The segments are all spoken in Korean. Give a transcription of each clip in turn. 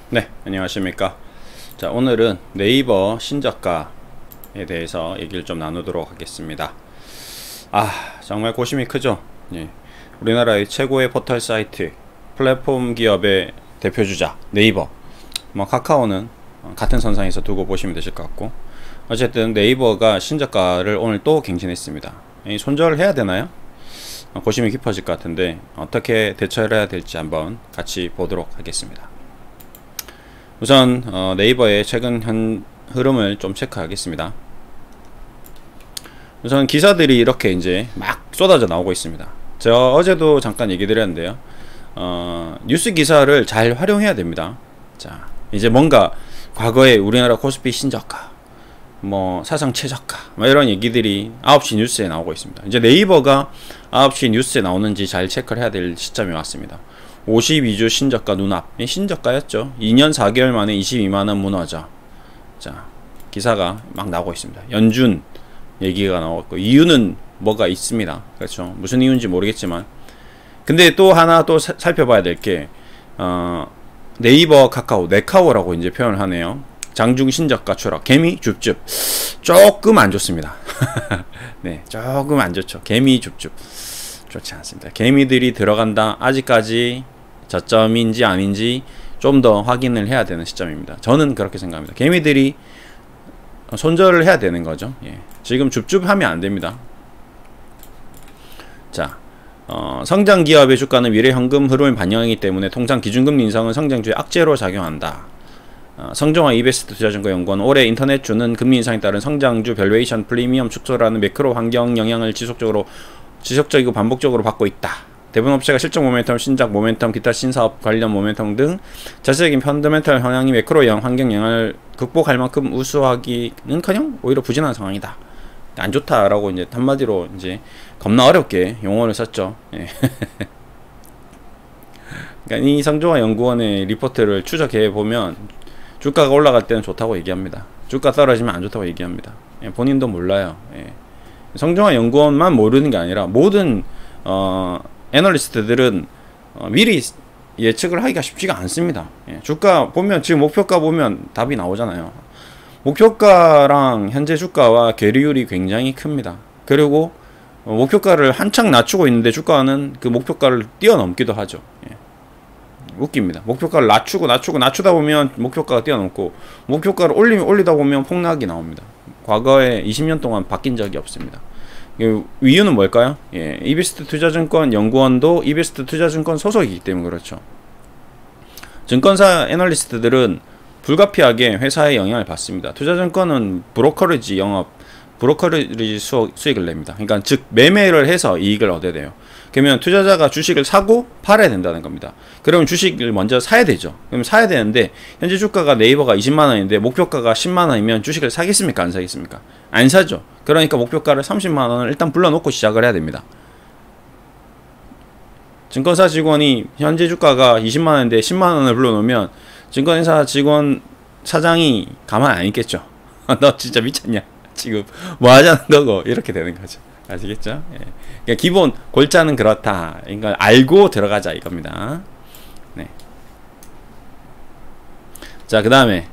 네, 안녕하십니까. 자, 오늘은 네이버 신저가에 대해서 얘기를 좀 나누도록 하겠습니다. 정말 고심이 크죠. 예. 우리나라의 최고의 포털 사이트, 플랫폼 기업의 대표주자 네이버, 카카오는 같은 선상에서 두고 보시면 되실 것 같고, 어쨌든 네이버가 신저가를 오늘 또 갱신했습니다. 손절을 해야 되나요? 고심이 깊어질 것 같은데 어떻게 대처를 해야 될지 한번 같이 보도록 하겠습니다. 우선 네이버의 최근 흐름을 좀 체크하겠습니다. 우선 기사들이 이렇게 이제 막 쏟아져 나오고 있습니다. 제가 어제도 잠깐 얘기 드렸는데요. 뉴스 기사를 잘 활용해야 됩니다. 자, 이제 뭔가 과거에 우리나라 코스피 신저가, 사상 최저가, 이런 얘기들이 9시 뉴스에 나오고 있습니다. 이제 네이버가 9시 뉴스에 나오는지 잘 체크를 해야 될 시점이 왔습니다. 52주 신저가 눈앞, 신저가였죠. 2년 4개월 만에 22만원 무너져. 자, 기사가 막 나오고 있습니다. 연준 얘기가 나오고 있고, 이유는 뭐가 있습니다. 그렇죠. 무슨 이유인지 모르겠지만, 근데 또 하나 또 살펴봐야 될 게 네이버 카카오, 네카오라고 이제 표현을 하네요. 장중 신저가 추락, 개미 줍줍. 조금 안 좋습니다. 네, 조금 안 좋죠. 개미 줍줍 좋지 않습니다. 개미들이 들어간다. 아직까지 저점인지 아닌지 좀 더 확인을 해야 되는 시점입니다. 저는 그렇게 생각합니다. 개미들이 손절을 해야 되는 거죠. 예. 지금 줍줍하면 안 됩니다. 자, 성장 기업의 주가는 미래 현금 흐름을 반영하기 때문에 통상 기준금리 인상은 성장주의 악재로 작용한다. 성종화 이베스트 투자증권 연구원, 올해 인터넷주는 금리 인상에 따른 성장주 밸류에이션 프리미엄 축소라는 매크로 환경 영향을 지속적이고 반복적으로 받고 있다. 대부분 업체가 실적 모멘텀, 신작 모멘텀, 기타 신사업 관련 모멘텀 등 자체적인 펀더멘털 현황이 매크로 환경 영향을 극복할 만큼 우수하기는커녕 오히려 부진한 상황이다. 안 좋다라고 이제 한마디로 이제 겁나 어렵게 용어를 썼죠. 예. 그러니까 이 성종화 연구원의 리포트를 추적해 보면 주가가 올라갈 때는 좋다고 얘기합니다. 주가 떨어지면 안 좋다고 얘기합니다. 예, 본인도 몰라요. 예. 성종화 연구원만 모르는 게 아니라 모든 애널리스트들은 미리 예측을 하기가 쉽지가 않습니다. 예, 주가 보면 지금 목표가 보면 답이 나오잖아요. 목표가랑 현재 주가와 괴리율이 굉장히 큽니다. 그리고 목표가를 한창 낮추고 있는데 주가는 그 목표가를 뛰어넘기도 하죠. 예. 웃깁니다. 목표가를 낮추다 보면 목표가가 뛰어넘고, 목표가를 올리다 보면 폭락이 나옵니다. 과거에 20년 동안 바뀐 적이 없습니다. 이유는 뭘까요? 예, 이베스트 투자증권 연구원도 이베스트 투자증권 소속이기 때문에 그렇죠. 증권사 애널리스트들은 불가피하게 회사의 영향을 받습니다. 투자증권은 브로커리지 수익을 냅니다. 그러니까 즉 매매를 해서 이익을 얻어야 돼요. 그러면 투자자가 주식을 사고 팔아야 된다는 겁니다. 그러면 주식을 먼저 사야 되죠. 그럼 사야 되는데 현재 주가가 네이버가 20만원인데 목표가가 10만원이면 주식을 사겠습니까? 안 사겠습니까? 안 사죠. 그러니까 목표가를 30만원을 일단 불러놓고 시작을 해야 됩니다. 증권사 직원이 현재 주가가 20만원인데 10만원을 불러놓으면 증권회사 직원 사장이 가만 안 있겠죠. 너 진짜 미쳤냐? 지금 뭐 하자는 거고, 이렇게 되는 거죠. 아시겠죠? 예. 그러니까 기본 골자는 그렇다. 그러니까 알고 들어가자 이겁니다. 네. 자, 그 다음에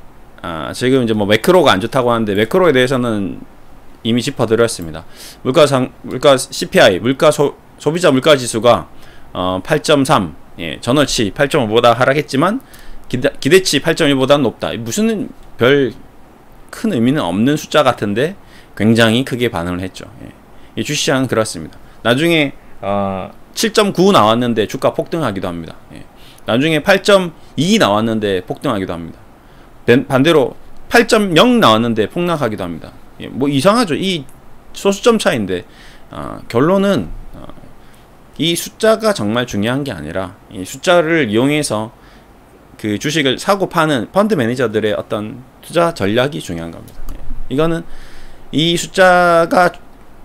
지금 이제 매크로가 안 좋다고 하는데, 매크로에 대해서는 이미 짚어드렸습니다. 물가 CPI, 소비자 물가 지수가 8.3, 예, 전월치 8.5보다 하락했지만 기대치 8.1보다 높다. 무슨 별 큰 의미는 없는 숫자 같은데 굉장히 크게 반응을 했죠. 예. 이 주시장은 그렇습니다. 나중에 7.9 나왔는데 주가 폭등하기도 합니다. 예. 나중에 8.2 나왔는데 폭등하기도 합니다. 반대로 8.0 나왔는데 폭락하기도 합니다. 예. 이상하죠. 이 소수점 차이인데 결론은 이 숫자가 정말 중요한 게 아니라 이 숫자를 이용해서 그 주식을 사고 파는 펀드 매니저들의 어떤 투자 전략이 중요한 겁니다. 예. 이거는 이 숫자가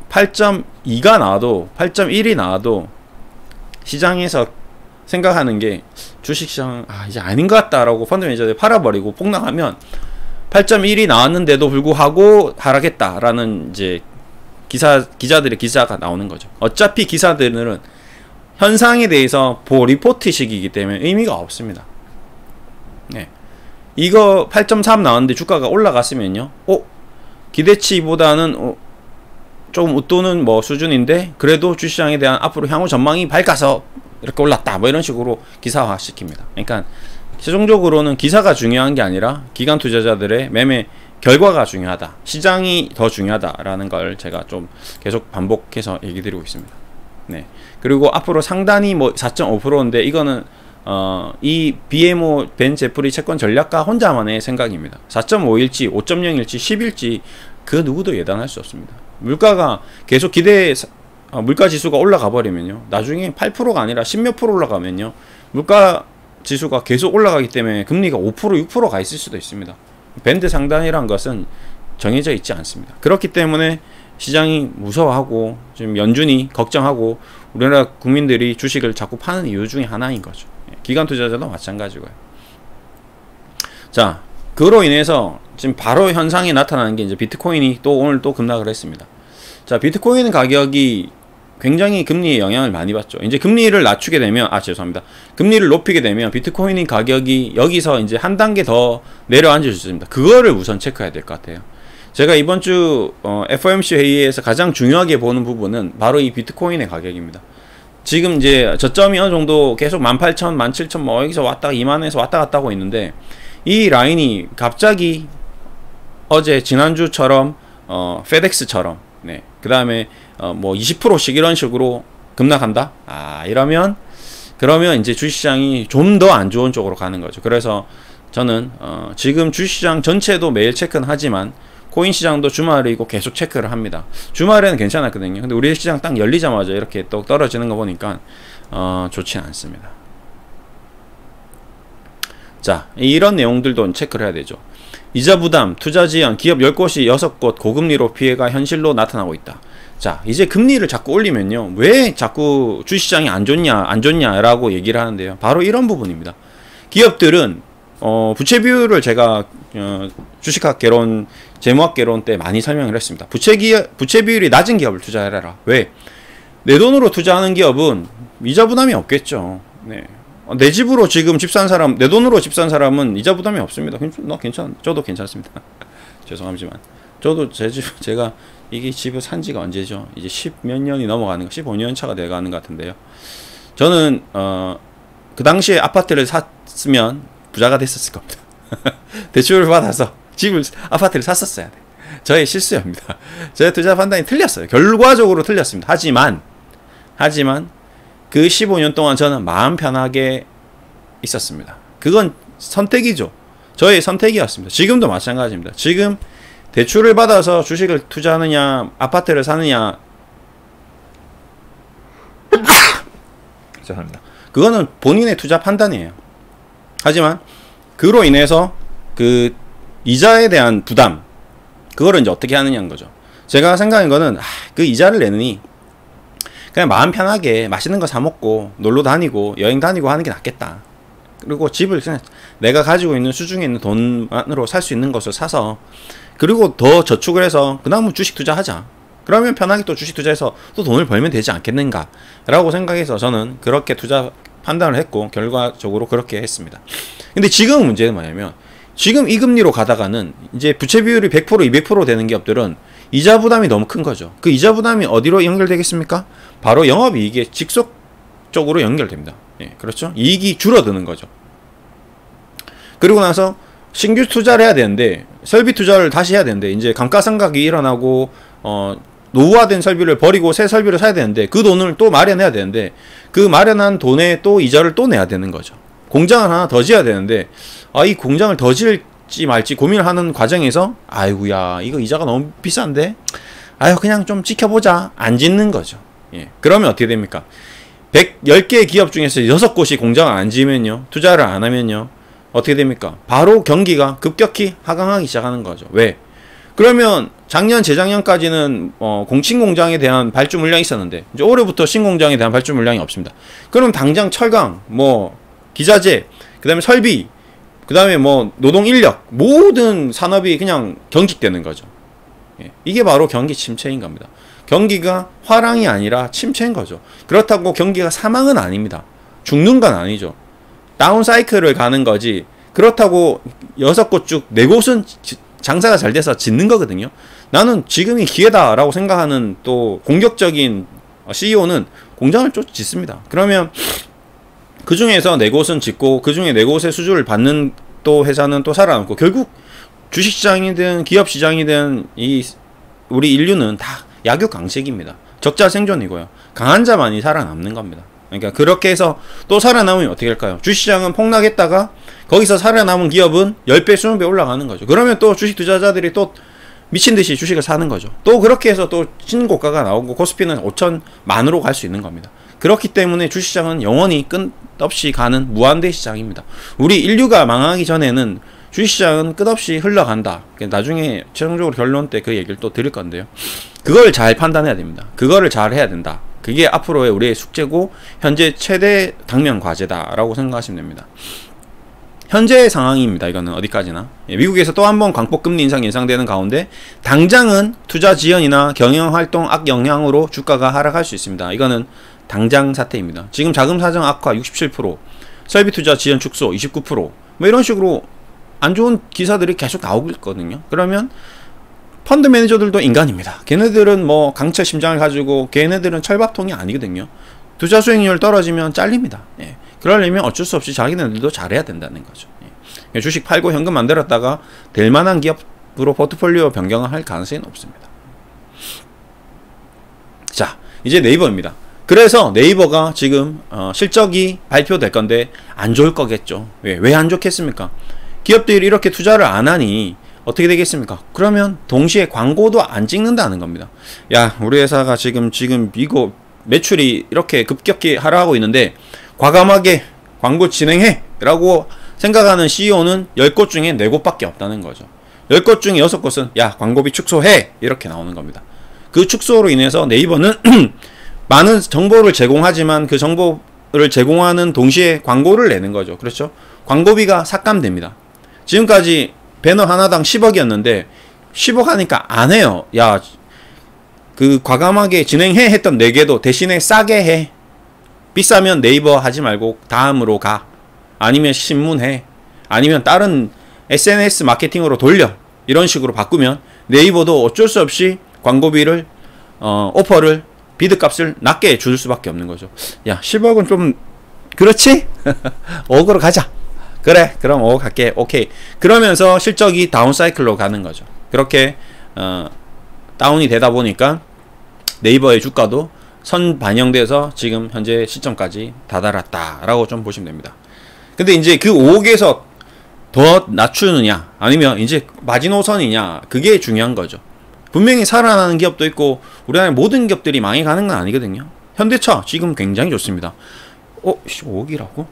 8.2가 나와도 8.1이 나와도 시장에서 생각하는 게 주식시장 이제 아닌 것 같다라고 펀드 매니저들 팔아버리고 폭락하면 8.1이 나왔는데도 불구하고 하락했다라는 이제 기자들의 기사가 나오는 거죠. 어차피 기사들은 현상에 대해서 리포트식이기 때문에 의미가 없습니다. 네. 이거 8.3 나왔는데 주가가 올라갔으면요, 기대치보다는 조금 웃도는 뭐 수준인데 그래도 주시장에 대한 앞으로 향후 전망이 밝아서 이렇게 올랐다, 뭐 이런 식으로 기사화 시킵니다. 그러니까 최종적으로는 기사가 중요한 게 아니라 기관 투자자들의 매매 결과가 중요하다, 시장이 더 중요하다라는 걸 제가 좀 계속 반복해서 얘기 드리고 있습니다. 네. 그리고 앞으로 상단이 뭐 4.5%인데 이거는 이 BMO 벤 제프리 채권 전략가 혼자만의 생각입니다. 4.5일지 5.0일지 10일지 그 누구도 예단할 수 없습니다. 물가가 계속 물가 지수가 올라가 버리면요, 나중에 8%가 아니라 10몇 프로 올라가면요, 물가 지수가 계속 올라가기 때문에 금리가 5% 6% 가 있을 수도 있습니다. 밴드 상단이란 것은 정해져 있지 않습니다. 그렇기 때문에 시장이 무서워하고 지금 연준이 걱정하고 우리나라 국민들이 주식을 자꾸 파는 이유 중에 하나인 거죠. 기관 투자자도 마찬가지고요. 자, 그로 인해서 지금 바로 현상이 나타나는 게 이제 비트코인이 또 오늘 또 급락을 했습니다. 자, 비트코인 가격이 굉장히 금리에 영향을 많이 받죠. 이제 금리를 낮추게 되면, 죄송합니다. 금리를 높이게 되면 비트코인 가격이 여기서 이제 한 단계 더 내려앉을 수 있습니다. 그거를 우선 체크해야 될 것 같아요. 제가 이번 주 FOMC 회의에서 가장 중요하게 보는 부분은 바로 이 비트코인의 가격입니다. 지금 이제 저점이 어느 정도 계속 18,000, 17,000 뭐 여기서 왔다가 20,000에서 왔다 갔다 하고 있는데, 이 라인이 갑자기 어제 지난주처럼 페덱스처럼, 네, 그 다음에 뭐 20%씩 이런 식으로 급락한다? 그러면 이제 주식시장이 좀 더 안 좋은 쪽으로 가는 거죠. 그래서 저는 지금 주식시장 전체도 매일 체크는 하지만 코인 시장도 주말이고 계속 체크를 합니다. 주말에는 괜찮았거든요. 근데 우리 시장 딱 열리자마자 이렇게 또 떨어지는 거 보니까 좋지 않습니다. 자, 이런 내용들도 체크를 해야 되죠. 이자 부담, 투자 지연, 기업 10곳이 6곳 고금리로 피해가 현실로 나타나고 있다. 자, 이제 금리를 자꾸 올리면요, 왜 자꾸 주식시장이 안 좋냐라고 얘기를 하는데요. 바로 이런 부분입니다. 기업들은 부채 비율을 제가 주식학 개론, 재무학 개론 때 많이 설명을 했습니다. 부채 비율이 낮은 기업을 투자해라. 왜? 내 돈으로 투자하는 기업은 이자 부담이 없겠죠. 네. 내 집으로 지금 집 산 사람, 내 돈으로 집 산 사람은 이자 부담이 없습니다. 저도 괜찮습니다. 죄송하지만 저도 제가 이게 집을 산 지가 언제죠? 이제 10몇 년이 넘어가는 거, 15년 차가 돼가는 것 같은데요. 저는 그 당시에 아파트를 샀으면 부자가 됐었을 겁니다. 대출을 받아서 아파트를 샀었어야 돼. 저의 실수입니다. 제 투자 판단이 틀렸어요. 결과적으로 틀렸습니다. 하지만 그 15년 동안 저는 마음 편하게 있었습니다. 그건 선택이죠. 저의 선택이었습니다. 지금도 마찬가지입니다. 지금 대출을 받아서 주식을 투자하느냐, 아파트를 사느냐, 죄송합니다. 그거는 본인의 투자 판단이에요. 하지만 그로 인해서 그 이자에 대한 부담, 그거를 이제 어떻게 하느냐는 거죠. 제가 생각한 거는 그 이자를 내느니 그냥 마음 편하게 맛있는 거 사 먹고 놀러 다니고 여행 다니고 하는 게 낫겠다. 그리고 집을 그냥 내가 가지고 있는 수중에 있는 돈만으로 살 수 있는 것을 사서, 그리고 더 저축을 해서 그 다음은 주식 투자하자. 그러면 편하게 또 주식 투자해서 또 돈을 벌면 되지 않겠는가 라고 생각해서 저는 그렇게 투자 판단을 했고 결과적으로 그렇게 했습니다. 근데 지금 문제는 뭐냐면, 지금 이 금리로 가다가는 이제 부채 비율이 100% 200% 되는 기업들은 이자 부담이 너무 큰 거죠. 그 이자 부담이 어디로 연결되겠습니까? 바로 영업이익에 직접적으로 연결됩니다. 예, 그렇죠? 이익이 줄어드는 거죠. 그리고 나서 신규 투자를 해야 되는데, 설비 투자를 다시 해야 되는데, 이제 감가상각이 일어나고 노후화된 설비를 버리고 새 설비를 사야 되는데, 그 돈을 또 마련해야 되는데, 그 마련한 돈에 또 이자를 또 내야 되는 거죠. 공장을 하나 더 지어야 되는데, 이 공장을 더 지을지 말지 고민을 하는 과정에서 아이고야, 이거 이자가 너무 비싼데 그냥 좀 지켜보자, 안 짓는 거죠. 예. 그러면 어떻게 됩니까? 10개의 기업 중에서 6곳이 공장을 안 지으면요, 투자를 안 하면요, 어떻게 됩니까? 바로 경기가 급격히 하강하기 시작하는 거죠. 왜? 그러면 작년, 재작년까지는 신공장에 대한 발주 물량이 있었는데, 이제 올해부터 신공장에 대한 발주 물량이 없습니다. 그럼 당장 철강, 기자재, 그 다음에 설비, 그 다음에 노동 인력, 모든 산업이 그냥 경직되는 거죠. 예. 이게 바로 경기 침체인 겁니다. 경기가 화랑이 아니라 침체인 거죠. 그렇다고 경기가 사망은 아닙니다. 죽는 건 아니죠. 다운 사이클을 가는 거지, 그렇다고 6곳 쭉 4곳은 장사가 잘 돼서 짓는 거거든요. 나는 지금이 기회다라고 생각하는 또 공격적인 CEO는 공장을 쫓 짓습니다. 그러면 그 중에서 4곳은 짓고 그 중에 4곳의 수주를 받는 또 회사는 또 살아남고, 결국 주식시장이든 기업시장이든 우리 인류는 다 약육강식입니다. 적자 생존이고요. 강한 자만이 살아남는 겁니다. 그러니까 그렇게 해서 또 살아남으면 어떻게 할까요? 주식시장은 폭락했다가 거기서 살아남은 기업은 10배, 20배 올라가는 거죠. 그러면 또 주식 투자자들이 또 미친듯이 주식을 사는 거죠. 또 그렇게 해서 또 신고가가 나오고 코스피는 5천만으로 갈 수 있는 겁니다. 그렇기 때문에 주식시장은 영원히 끝없이 가는 무한대 시장입니다. 우리 인류가 망하기 전에는 주식시장은 끝없이 흘러간다. 나중에 최종적으로 결론 때 그 얘기를 또 드릴 건데요. 그걸 잘 판단해야 됩니다. 그거를 잘 해야 된다. 그게 앞으로의 우리의 숙제고 현재 최대 당면 과제다라고 생각하시면 됩니다. 현재 상황입니다. 이거는 어디까지나. 미국에서 또 한 번 광폭금리 인상 예상되는 가운데 당장은 투자 지연이나 경영활동 악영향으로 주가가 하락할 수 있습니다. 이거는 당장 사태입니다. 지금 자금사정 악화 67%, 설비투자 지연 축소 29%, 뭐 이런 식으로 안 좋은 기사들이 계속 나오고 있거든요. 그러면 펀드 매니저들도 인간입니다. 걔네들은 뭐 강철 심장을 가지고, 걔네들은 철밥통이 아니거든요. 투자 수익률 떨어지면 잘립니다. 예. 그러려면 어쩔 수 없이 자기네들도 잘해야 된다는 거죠. 예. 주식 팔고 현금 만들었다가 될 만한 기업으로 포트폴리오 변경을 할 가능성이 높습니다. 자, 이제 네이버입니다. 그래서 네이버가 지금 실적이 발표될 건데 안 좋을 거겠죠. 왜 안 좋겠습니까? 기업들이 이렇게 투자를 안 하니 어떻게 되겠습니까? 그러면 동시에 광고도 안 찍는다는 겁니다. 야, 우리 회사가 지금 이거 매출이 이렇게 급격히 하락하고 있는데 과감하게 광고 진행해! 라고 생각하는 CEO는 10곳 중에 4곳밖에 없다는 거죠. 10곳 중에 6곳은 야, 광고비 축소해! 이렇게 나오는 겁니다. 그 축소로 인해서 네이버는 많은 정보를 제공하지만 그 정보를 제공하는 동시에 광고를 내는 거죠. 그렇죠? 광고비가 삭감됩니다. 지금까지 배너 하나당 10억이었는데 10억 하니까 안 해요. 야, 그 과감하게 진행해 했던 4개도 대신에 싸게 해. 비싸면 네이버 하지 말고 다음으로 가. 아니면 신문해. 아니면 다른 SNS 마케팅으로 돌려. 이런 식으로 바꾸면 네이버도 어쩔 수 없이 광고비를 오퍼를 비드값을 낮게 줄 수밖에 없는 거죠. 야, 10억은 좀 그렇지? 5억으로 가자. 그래, 그럼 5억 할게. 오케이. 그러면서 실적이 다운사이클로 가는 거죠. 그렇게 다운이 되다 보니까 네이버의 주가도 선 반영돼서 지금 현재 시점까지 다다랐다라고 좀 보시면 됩니다. 근데 이제 그 5억에서 더 낮추느냐 아니면 이제 마지노선이냐, 그게 중요한 거죠. 분명히 살아나는 기업도 있고 우리나라의 모든 기업들이 망해가는 건 아니거든요. 현대차 지금 굉장히 좋습니다. 5억이라고?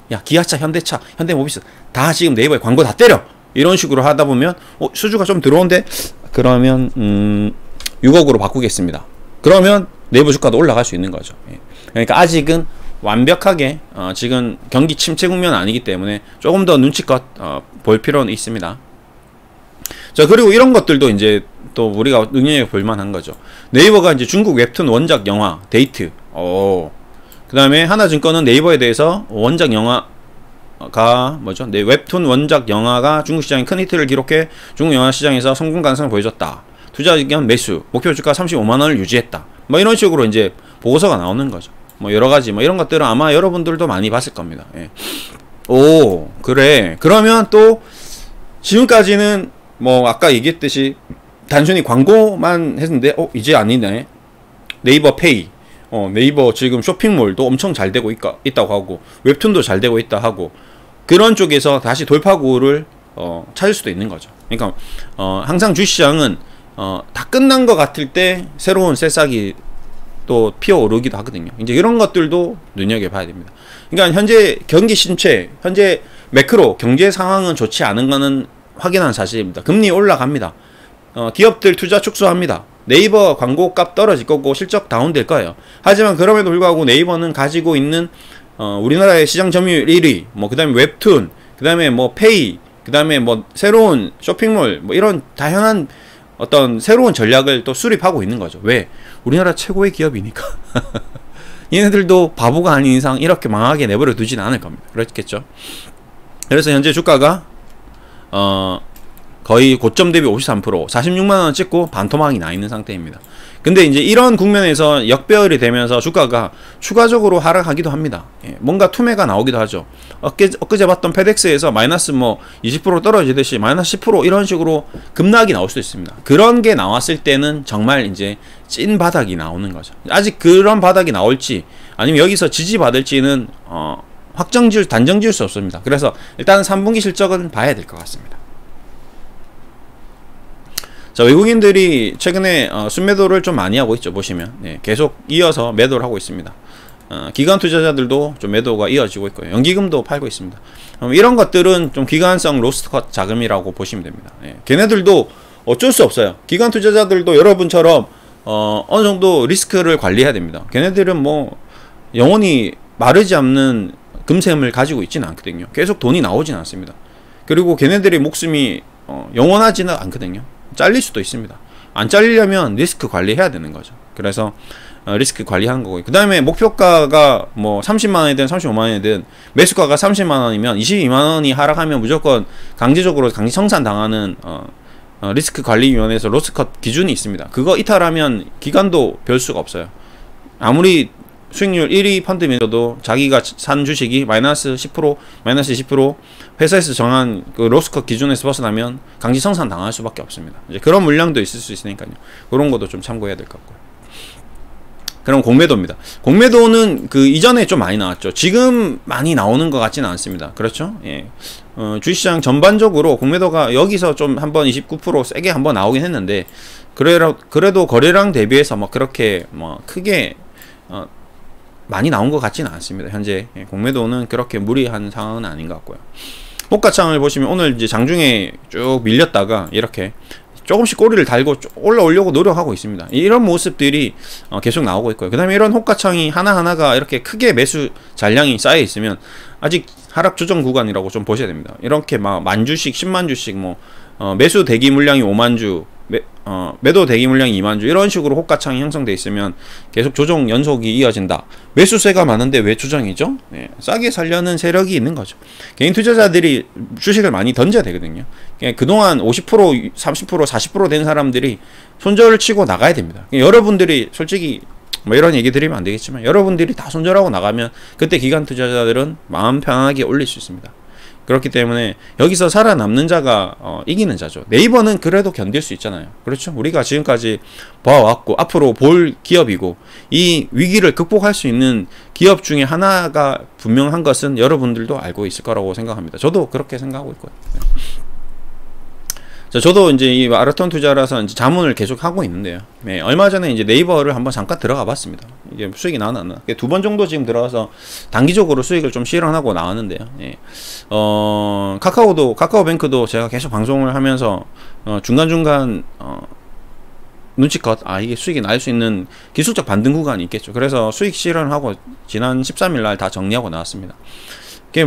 야, 기아차, 현대차, 현대모비스 다 지금 네이버에 광고 다 때려! 이런 식으로 하다 보면 수주가 좀 들어온데 그러면 6억으로 바꾸겠습니다. 그러면 네이버 주가도 올라갈 수 있는 거죠. 그러니까 아직은 완벽하게 지금 경기 침체 국면 아니기 때문에 조금 더 눈치껏 볼 필요는 있습니다. 자, 그리고 이런 것들도 이제 또 우리가 눈여겨볼 만한 거죠. 네이버가 이제 중국 웹툰 원작 영화 데이트, 그 다음에 하나증권은 네이버에 대해서 원작 영화가 뭐죠? 네, 웹툰 원작 영화가 중국 시장에 큰 히트를 기록해 중국 영화 시장에서 성공 가능성을 보여줬다. 투자 의견 매수, 목표 주가 35만원을 유지했다. 뭐 이런 식으로 이제 보고서가 나오는 거죠. 뭐 여러 가지 뭐 이런 것들은 아마 여러분들도 많이 봤을 겁니다. 예. 오, 그래. 그러면 또 지금까지는 뭐 아까 얘기했듯이 단순히 광고만 했는데 이제 아니네. 네이버 페이, 네이버 지금 쇼핑몰도 엄청 잘 되고 있다고 하고 웹툰도 잘 되고 있다 하고 그런 쪽에서 다시 돌파구를 찾을 수도 있는 거죠. 그러니까 항상 주식시장은 다 끝난 것 같을 때 새로운 새싹이 또 피어오르기도 하거든요. 이제 이런 것들도 눈여겨봐야 됩니다. 그러니까 현재 경기 침체, 현재 매크로 경제 상황은 좋지 않은 거는 확인한 사실입니다. 금리 올라갑니다. 기업들 투자 축소합니다. 네이버 광고값 떨어질 거고 실적 다운될 거예요. 하지만 그럼에도 불구하고 네이버는 가지고 있는 우리나라의 시장 점유율 1위, 뭐 그다음에 웹툰, 그다음에 뭐 페이, 그다음에 뭐 새로운 쇼핑몰, 뭐 이런 다양한 어떤 새로운 전략을 또 수립하고 있는 거죠. 왜? 우리나라 최고의 기업이니까. 얘네들도 바보가 아닌 이상 이렇게 망하게 내버려 두지는 않을 겁니다. 그렇겠죠? 그래서 현재 주가가 거의 고점 대비 53%, 46만원 찍고 반토막이 나 있는 상태입니다. 근데 이제 이런 국면에서 역배열이 되면서 주가가 추가적으로 하락하기도 합니다. 예, 뭔가 투매가 나오기도 하죠. 엊그제 봤던 페덱스에서 마이너스 뭐 20% 떨어지듯이 마이너스 10% 이런 식으로 급락이 나올 수도 있습니다. 그런 게 나왔을 때는 정말 이제 찐 바닥이 나오는 거죠. 아직 그런 바닥이 나올지 아니면 여기서 지지받을지는 단정 지을 수 없습니다. 그래서 일단 3분기 실적은 봐야 될 것 같습니다. 자, 외국인들이 최근에 순매도를 좀 많이 하고 있죠. 보시면 계속 이어서 매도를 하고 있습니다. 기관 투자자들도 좀 매도가 이어지고 있고요. 연기금도 팔고 있습니다. 이런 것들은 좀 기관성 로스트컷 자금이라고 보시면 됩니다. 걔네들도 어쩔 수 없어요. 기관 투자자들도 여러분처럼 어느 정도 리스크를 관리해야 됩니다. 걔네들은 뭐 영원히 마르지 않는 금샘을 가지고 있지는 않거든요. 계속 돈이 나오지는 않습니다. 그리고 걔네들의 목숨이 영원하지는 않거든요. 잘릴 수도 있습니다. 안 잘리려면 리스크 관리해야 되는 거죠. 그래서 리스크 관리하는 거고, 그 다음에 목표가가 뭐 30만원이든 35만원이든 매수가가 30만원이면 22만원이 하락하면 무조건 강제적으로 강제 청산 당하는 리스크관리위원회에서 로스컷 기준이 있습니다. 그거 이탈하면 기관도 별 수가 없어요. 아무리 수익률 1위 펀드면서도 자기가 산 주식이 마이너스 10%, 마이너스 20% 회사에서 정한 그 로스컷 기준에서 벗어나면 강제 청산 당할 수밖에 없습니다. 이제 그런 물량도 있을 수 있으니까요. 그런 것도 좀 참고해야 될 것 같고요. 그럼 공매도입니다. 공매도는 그 이전에 좀 많이 나왔죠. 지금 많이 나오는 것 같지는 않습니다. 그렇죠? 예. 주식시장 전반적으로 공매도가 여기서 좀 한번 29% 세게 한번 나오긴 했는데, 그래도 거래량 대비해서 뭐 그렇게 뭐 크게 많이 나온 것 같지는 않습니다. 현재 공매도는 그렇게 무리한 상황은 아닌 것 같고요. 호가창을 보시면 오늘 이제 장중에 쭉 밀렸다가 이렇게 조금씩 꼬리를 달고 올라오려고 노력하고 있습니다. 이런 모습들이 계속 나오고 있고요. 그 다음에 이런 호가창이 하나하나가 이렇게 크게 매수 잔량이 쌓여 있으면 아직 하락 조정 구간이라고 좀 보셔야 됩니다. 이렇게 막 만주씩 10만주씩 뭐 매수 대기 물량이 5만주, 매도 대기 물량이 2만주 이런 식으로 호가창이 형성되어 있으면 계속 조정 연속이 이어진다. 매수세가 많은데 왜 조정이죠? 싸게 살려는 세력이 있는 거죠. 개인 투자자들이 주식을 많이 던져야 되거든요. 그동안 50%, 30%, 40% 된 사람들이 손절을 치고 나가야 됩니다. 여러분들이 솔직히 뭐 이런 얘기 드리면 안 되겠지만 여러분들이 다 손절하고 나가면 그때 기관 투자자들은 마음 편하게 올릴 수 있습니다. 그렇기 때문에 여기서 살아남는 자가 이기는 자죠. 네이버는 그래도 견딜 수 있잖아요. 그렇죠? 우리가 지금까지 봐왔고 앞으로 볼 기업이고 이 위기를 극복할 수 있는 기업 중에 하나가 분명한 것은 여러분들도 알고 있을 거라고 생각합니다. 저도 그렇게 생각하고 있고요. 자, 저도 이제 이 마라톤 투자라서 이제 자문을 계속 하고 있는데요. 네, 얼마 전에 이제 네이버를 한번 잠깐 들어가 봤습니다. 이게 수익이 나왔나 안 나왔나. 2번 정도 지금 들어가서 단기적으로 수익을 좀 실현하고 나왔는데요. 예. 카카오뱅크도 제가 계속 방송을 하면서 중간중간 눈치껏 이게 수익이 날 수 있는 기술적 반등 구간이 있겠죠. 그래서 수익 실현하고 지난 13일 날 다 정리하고 나왔습니다.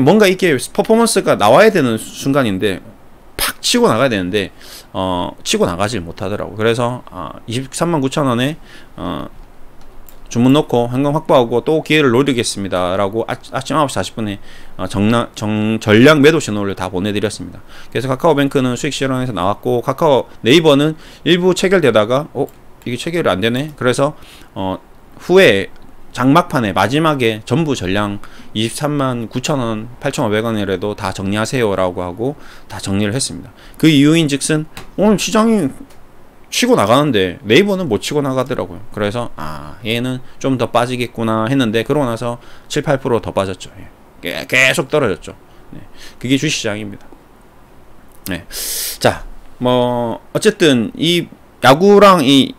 뭔가 이게 퍼포먼스가 나와야 되는 순간인데 팍 치고 나가야 되는데 치고 나가질 못하더라고. 그래서 239,000원에 주문 넣고 현금 확보하고 또 기회를 노리겠습니다 라고 아침 9시 40분에 전량 매도 신호를 다 보내드렸습니다. 그래서 카카오뱅크는 수익 실현해서 나왔고, 네이버는 일부 체결되다가 이게 체결이 안되네. 그래서 후에 장막판에 마지막에 전부 전량 239,000원, 8,500원이라도 다 정리하세요 라고 하고 다 정리를 했습니다. 그 이유인 즉슨 오늘 시장이 치고 나가는데 네이버는 못 치고 나가더라고요. 그래서 얘는 좀 더 빠지겠구나 했는데 그러고 나서 7, 8% 더 빠졌죠. 계속 떨어졌죠. 그게 주식시장입니다. 자, 뭐 어쨌든 이 야구랑 이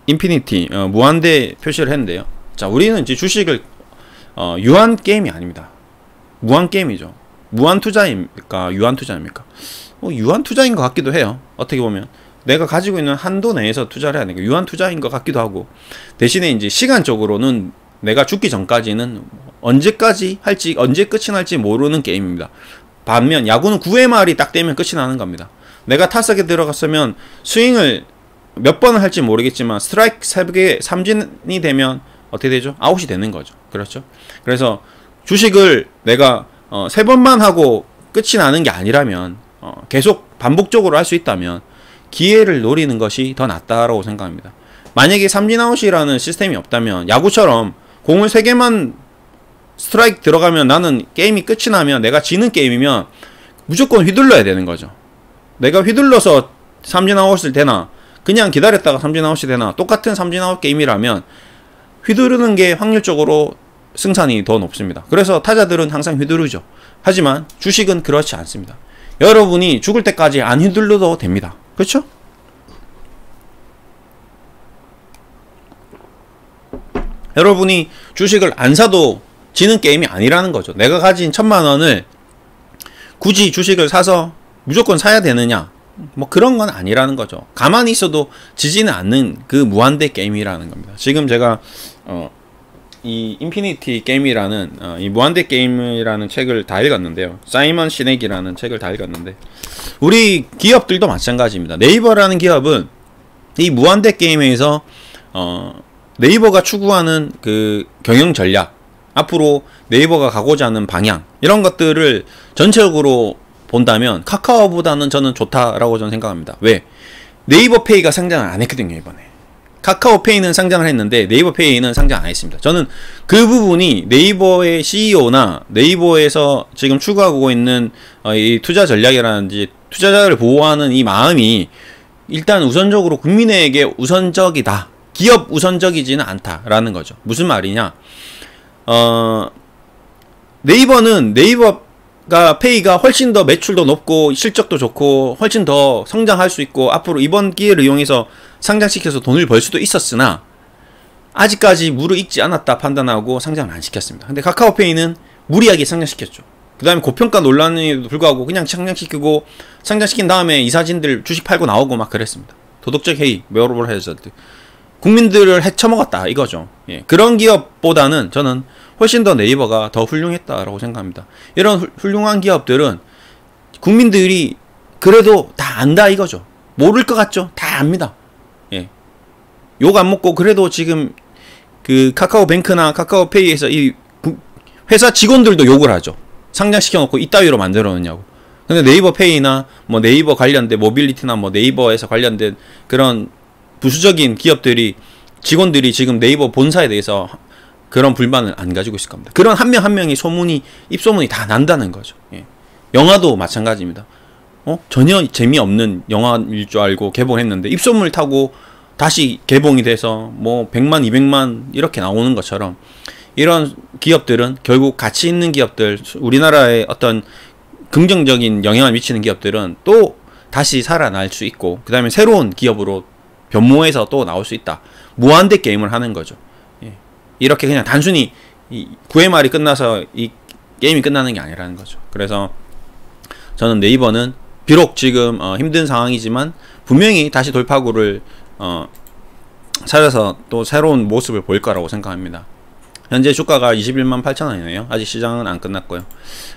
인피니티 무한대 표시를 했는데요. 자, 우리는 이제 주식을 유한 게임이 아닙니다. 무한 게임이죠. 무한 투자입니까? 유한 투자입니까? 유한 투자인 것 같기도 해요. 어떻게 보면 내가 가지고 있는 한도 내에서 투자를 해야 되니까 유한 투자인 것 같기도 하고, 대신에 이제 시간적으로는 내가 죽기 전까지는 언제까지 할지, 언제 끝이 날지 모르는 게임입니다. 반면 야구는 9회 말이 딱 되면 끝이 나는 겁니다. 내가 타석에 들어갔으면 스윙을 몇 번을 할지 모르겠지만 스트라이크 3개 삼진이 되면 어떻게 되죠? 아웃이 되는 거죠. 그렇죠? 그래서 주식을 내가 3번만 하고 끝이 나는 게 아니라면 계속 반복적으로 할 수 있다면 기회를 노리는 것이 더 낫다라고 생각합니다. 만약에 삼진아웃이라는 시스템이 없다면 야구처럼 공을 3개만 스트라이크 들어가면 나는 게임이 끝이 나면 내가 지는 게임이면 무조건 휘둘러야 되는 거죠. 내가 휘둘러서 삼진아웃을 되나 그냥 기다렸다가 삼진아웃이 되나 똑같은 삼진아웃 게임이라면 휘두르는 게 확률적으로 승산이 더 높습니다. 그래서 타자들은 항상 휘두르죠. 하지만 주식은 그렇지 않습니다. 여러분이 죽을 때까지 안 휘둘러도 됩니다. 그렇죠? 여러분이 주식을 안 사도 지는 게임이 아니라는 거죠. 내가 가진 1000만원을 굳이 주식을 사서 무조건 사야 되느냐, 뭐 그런 건 아니라는 거죠. 가만히 있어도 지지는 않는 그 무한대 게임이라는 겁니다. 지금 제가 이 인피니티 게임이라는 이 무한대 게임이라는 책을 다 읽었는데요. 사이먼 시넥이라는 책을 다 읽었는데 우리 기업들도 마찬가지입니다. 네이버라는 기업은 이 무한대 게임에서 네이버가 추구하는 그 경영 전략, 앞으로 네이버가 가고자 하는 방향, 이런 것들을 전체적으로 본다면 카카오보다는 저는 좋다라고 저는 생각합니다. 왜? 네이버 페이가 상장을 안 했거든요, 이번에. 카카오페이는 상장을 했는데 네이버 페이는 상장 안 했습니다. 저는 그 부분이 네이버의 CEO나 네이버에서 지금 추구하고 있는 이 투자 전략이라든지 투자자를 보호하는 이 마음이 일단 우선적으로 국민에게 우선적이다. 기업 우선적이지는 않다라는 거죠. 무슨 말이냐? 네이버는 네이버가 페이가 훨씬 더 매출도 높고 실적도 좋고 훨씬 더 성장할 수 있고 앞으로 이번 기회를 이용해서 상장시켜서 돈을 벌 수도 있었으나 아직까지 무르익지 않았다 판단하고 상장을 안 시켰습니다. 근데 카카오페이는 무리하게 상장시켰죠. 그 다음에 고평가 논란에도 불구하고 그냥 상장시키고 상장시킨 다음에 이사진들 주식 팔고 나오고 막 그랬습니다. 도덕적 해이, 뭐라고 해서 국민들을 해쳐먹었다 이거죠. 예, 그런 기업보다는 저는 훨씬 더 네이버가 더 훌륭했다라고 생각합니다. 이런 훌륭한 기업들은 국민들이 그래도 다 안다 이거죠. 모를 것 같죠? 다 압니다. 예, 욕 안 먹고 그래도 지금 그 카카오뱅크나 카카오페이에서 이 회사 직원들도 욕을 하죠. 상장시켜놓고 이따위로 만들어놓냐고. 근데 네이버 페이나 뭐 네이버 관련된 모빌리티나 뭐 네이버에서 관련된 그런 부수적인 기업들이 직원들이 지금 네이버 본사에 대해서 그런 불만을 안 가지고 있을 겁니다. 그런 한 명 한 명이 입소문이 다 난다는 거죠. 예. 영화도 마찬가지입니다. 전혀 재미없는 영화일 줄 알고 개봉했는데 입소문을 타고 다시 개봉이 돼서 뭐 100만, 200만 이렇게 나오는 것처럼 이런 기업들은 결국 가치 있는 기업들, 우리나라에 어떤 긍정적인 영향을 미치는 기업들은 또 다시 살아날 수 있고 그 다음에 새로운 기업으로 변모해서 또 나올 수 있다. 무한대 게임을 하는 거죠. 예. 이렇게 그냥 단순히 이 9회 말이 끝나서 이 게임이 끝나는 게 아니라는 거죠. 그래서 저는 네이버는 비록 지금 힘든 상황이지만 분명히 다시 돌파구를 찾아서 또 새로운 모습을 보일 거라고 생각합니다. 현재 주가가 21만 8천원이네요. 아직 시장은 안 끝났고요.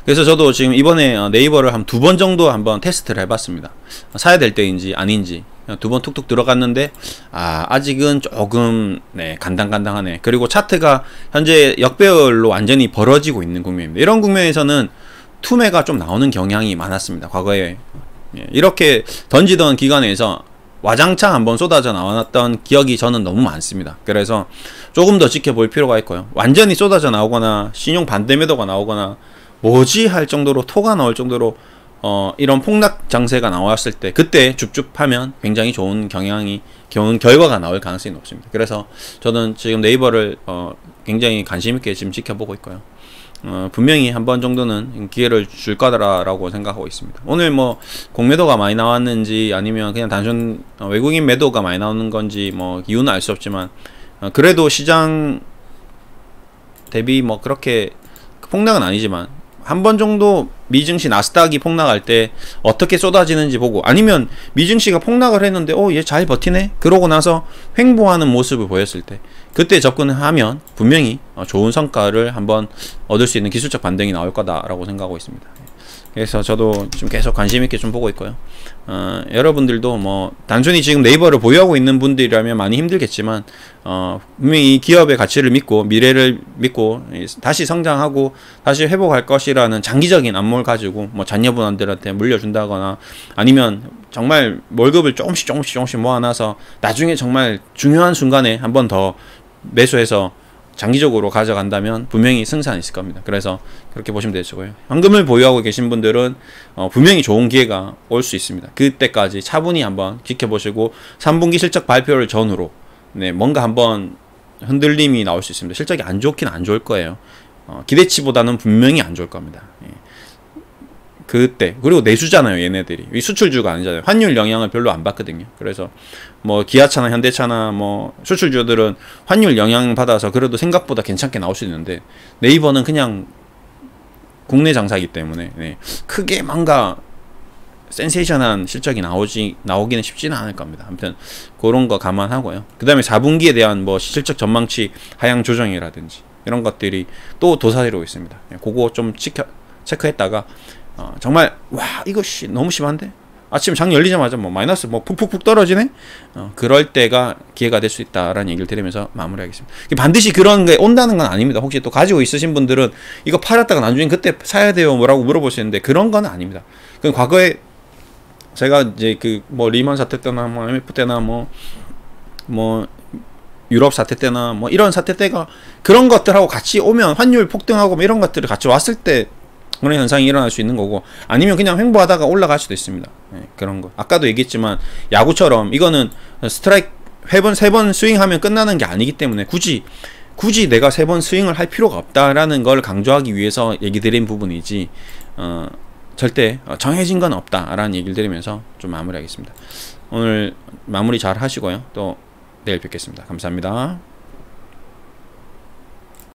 그래서 저도 지금 이번에 네이버를 한 2번 정도 한번 테스트를 해봤습니다. 사야 될 때인지 아닌지 2번 툭툭 들어갔는데 아직은 조금 간당간당하네. 그리고 차트가 현재 역배열로 완전히 벌어지고 있는 국면입니다. 이런 국면에서는 투매가 좀 나오는 경향이 많았습니다. 과거에 이렇게 던지던 기간에서 와장창 한번 쏟아져 나왔던 기억이 저는 너무 많습니다. 그래서 조금 더 지켜볼 필요가 있고요. 완전히 쏟아져 나오거나 신용 반대 매도가 나오거나 뭐지 할 정도로 토가 나올 정도로 이런 폭락 장세가 나왔을 때 그때 줍줍하면 굉장히 좋은 결과가 나올 가능성이 높습니다. 그래서 저는 지금 네이버를 굉장히 관심있게 지금 지켜보고 있고요. 분명히 한 번 정도는 기회를 줄 거다라고 생각하고 있습니다. 오늘 뭐 공매도가 많이 나왔는지 아니면 그냥 단순 외국인 매도가 많이 나오는 건지 뭐 이유는 알 수 없지만 그래도 시장 대비 뭐 그렇게 폭락은 아니지만 한 번 정도 미증시 나스닥이 폭락할 때 어떻게 쏟아지는지 보고 아니면 미증시가 폭락을 했는데 얘 잘 버티네? 그러고 나서 횡보하는 모습을 보였을 때 그때 접근을 하면 분명히 좋은 성과를 한번 얻을 수 있는 기술적 반등이 나올 거다라고 생각하고 있습니다. 그래서 저도 좀 계속 관심 있게 좀 보고 있고요. 여러분들도 뭐 단순히 지금 네이버를 보유하고 있는 분들이라면 많이 힘들겠지만 분명히 이 기업의 가치를 믿고 미래를 믿고 다시 성장하고 다시 회복할 것이라는 장기적인 안목을 가지고 뭐 자녀분들한테 물려준다거나 아니면 정말 월급을 조금씩 모아놔서 나중에 정말 중요한 순간에 한 번 더 매수해서 장기적으로 가져간다면 분명히 승산이 있을 겁니다. 그래서 그렇게 보시면 되시고요. 현금을 보유하고 계신 분들은 분명히 좋은 기회가 올 수 있습니다. 그때까지 차분히 한번 지켜보시고 3분기 실적 발표를 전후로 뭔가 한번 흔들림이 나올 수 있습니다. 실적이 안 좋긴 안 좋을 거예요. 기대치보다는 분명히 안 좋을 겁니다. 그때 그리고 내수잖아요. 얘네들이 이 수출주가 아니잖아요. 환율 영향을 별로 안 받거든요. 그래서 뭐 기아차나 현대차나 뭐 수출주들은 환율 영향 받아서 그래도 생각보다 괜찮게 나올 수 있는데 네이버는 그냥 국내 장사이기 때문에 크게 뭔가 센세이션한 실적이 나오기는 쉽지는 않을 겁니다. 아무튼 그런 거 감안하고요. 그 다음에 4분기에 대한 뭐 실적 전망치 하향 조정이라든지 이런 것들이 또 도사리고 있습니다. 그거 좀 체크했다가 정말 와 이거 너무 심한데 아침 장 열리자마자 뭐 마이너스 뭐 푹푹푹 떨어지네. 그럴 때가 기회가 될 수 있다라는 얘기를 드리면서 마무리하겠습니다. 반드시 그런 게 온다는 건 아닙니다. 혹시 또 가지고 있으신 분들은 이거 팔았다가 나중에 그때 사야 돼요 뭐라고 물어보시는데 그런 건 아닙니다. 그 과거에 제가 이제 그 뭐 리먼 사태 때나 뭐 IMF 때나 뭐 유럽 사태 때나 뭐 이런 사태 때가 그런 것들하고 같이 오면 환율 폭등하고 뭐 이런 것들이 같이 왔을 때 그런 현상이 일어날 수 있는 거고 아니면 그냥 횡보하다가 올라갈 수도 있습니다. 그런 거 아까도 얘기했지만 야구처럼 이거는 스트라이크 세 번 스윙하면 끝나는 게 아니기 때문에 굳이 내가 3번 스윙을 할 필요가 없다라는 걸 강조하기 위해서 얘기 드린 부분이지 절대 정해진 건 없다라는 얘기를 드리면서 좀 마무리하겠습니다. 오늘 마무리 잘 하시고요. 또 내일 뵙겠습니다. 감사합니다.